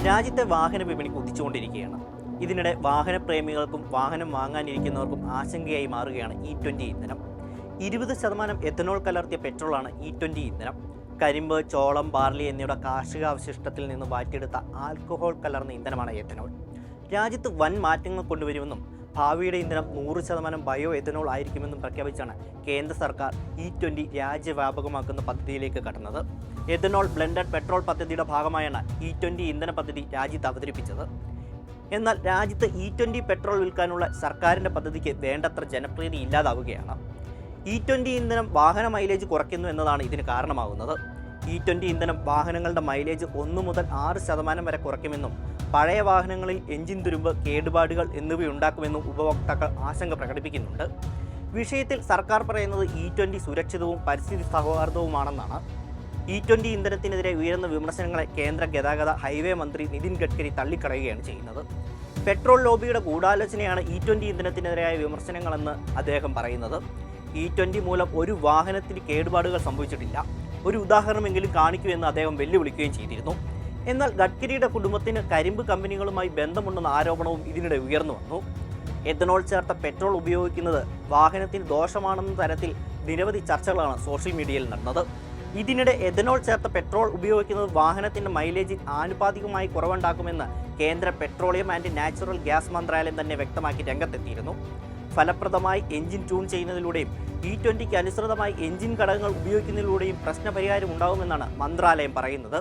രാജ്യത്തെ വാഹന വിപണി കുതിച്ചുകൊണ്ടിരിക്കുകയാണ്. ഇതിനിടെ വാഹനപ്രേമികൾക്കും വാഹനം വാങ്ങാനിരിക്കുന്നവർക്കും ആശങ്കയായി മാറുകയാണ് E20 ഇന്ധനം. 20% എഥനോൾ കലർത്തിയ പെട്രോളാണ് E20 ഇന്ധനം. കരിമ്പ്, ചോളം, ബാർലി എന്നിവയുടെ കാർഷികാവശിഷ്ടത്തിൽ നിന്ന് മാറ്റിയെടുത്ത ആൽക്കഹോൾ കലർന്ന ഇന്ധനമാണ് എഥനോൾ. രാജ്യത്ത് വൻ മാറ്റങ്ങൾ കൊണ്ടുവരുമെന്നും ഭാവിയുടെ ഇന്ധനം 100% ബയോ എഥനോൾ ആയിരിക്കുമെന്നും പ്രഖ്യാപിച്ചാണ് കേന്ദ്ര സർക്കാർ E20 രാജ്യവ്യാപകമാക്കുന്ന പദ്ധതിയിലേക്ക് കടന്നത്. എഥനോൾ ബ്ലെൻഡഡ് പെട്രോൾ പദ്ധതിയുടെ ഭാഗമായാണ് E20 ഇന്ധന പദ്ധതി രാജ്യത്ത് അവതരിപ്പിച്ചത്. എന്നാൽ രാജ്യത്ത് E20 പെട്രോൾ വിൽക്കാനുള്ള സർക്കാരിൻ്റെ പദ്ധതിക്ക് വേണ്ടത്ര ജനപ്രീതി ഇല്ലാതാവുകയാണ്. E20 ഇന്ധനം വാഹന മൈലേജ് കുറയ്ക്കുന്നു എന്നതാണ് ഇതിന് കാരണമാകുന്നത്. E20 ഇന്ധനം വാഹനങ്ങളുടെ മൈലേജ് 1 മുതൽ 6% വരെ കുറയ്ക്കുമെന്നും പഴയ വാഹനങ്ങളിൽ എഞ്ചിൻ തുരുമ്പ്, കേടുപാടുകൾ എന്നിവയുണ്ടാക്കുമെന്നും ഉപഭോക്താക്കൾ ആശങ്ക പ്രകടിപ്പിക്കുന്നുണ്ട്. വിഷയത്തിൽ സർക്കാർ പറയുന്നത് E20 സുരക്ഷിതവും പരിസ്ഥിതി സൗഹാർദ്ദവുമാണെന്നാണ്. E20 ഇന്ധനത്തിനെതിരെ ഉയരുന്ന വിമർശനങ്ങളെ കേന്ദ്ര ഗതാഗത ഹൈവേ മന്ത്രി നിതിൻ ഗഡ്കരി തള്ളിക്കളയുകയാണ് ചെയ്യുന്നത്. പെട്രോൾ ലോബിയുടെ ഗൂഢാലോചനയാണ് E20 ഇന്ധനത്തിനെതിരായ വിമർശനങ്ങളെന്ന് അദ്ദേഹം പറയുന്നത്. E20 മൂലം ഒരു വാഹനത്തിന് കേടുപാടുകൾ സംഭവിച്ചിട്ടില്ല, ഒരു ഉദാഹരണമെങ്കിലും കാണിക്കൂ എന്ന് അദ്ദേഹം വെല്ലുവിളിക്കുകയും ചെയ്തിരുന്നു. എന്നാൽ ഗഡ്കരിയുടെ കുടുംബത്തിന് കരിമ്പ് കമ്പനികളുമായി ബന്ധമുണ്ടെന്ന ആരോപണവും ഇതിനിടെ ഉയർന്നു വന്നു. എഥനോൾ ചേർത്ത പെട്രോൾ ഉപയോഗിക്കുന്നത് വാഹനത്തിന് ദോഷമാണെന്ന തരത്തിൽ നിരവധി ചർച്ചകളാണ് സോഷ്യൽ മീഡിയയിൽ നടന്നത്. ഇതിനിടെ എഥനോൾ ചേർത്ത പെട്രോൾ ഉപയോഗിക്കുന്നത് വാഹനത്തിൻ്റെ മൈലേജിൽ ആനുപാതികമായി കുറവുണ്ടാക്കുമെന്ന് കേന്ദ്ര പെട്രോളിയം ആൻഡ് നാച്ചുറൽ ഗ്യാസ് മന്ത്രാലയം തന്നെ വ്യക്തമാക്കി രംഗത്തെത്തിയിരുന്നു. ഫലപ്രദമായി എഞ്ചിൻ ട്യൂൺ ചെയ്യുന്നതിലൂടെയും E20ക്ക് അനുസൃതമായി എഞ്ചിൻ ഘടകങ്ങൾ ഉപയോഗിക്കുന്നതിലൂടെയും പ്രശ്നപരിഹാരം ഉണ്ടാകുമെന്നാണ് മന്ത്രാലയം പറയുന്നത്.